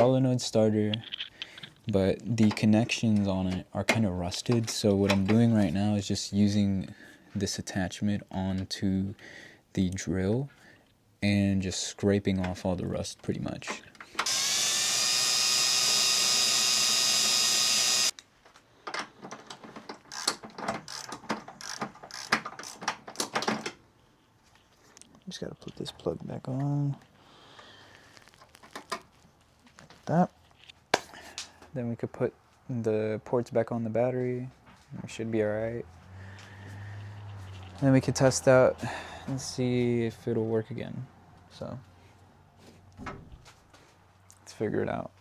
solenoid starter, but the connections on it are kind of rusted. So what I'm doing right now is just using this attachment onto the drill and just scraping off all the rust pretty much. Just gotta put this plug back on, like that. Then we could put the ports back on the battery. We should be all right. Then we could test out and see if it'll work again. So let's figure it out.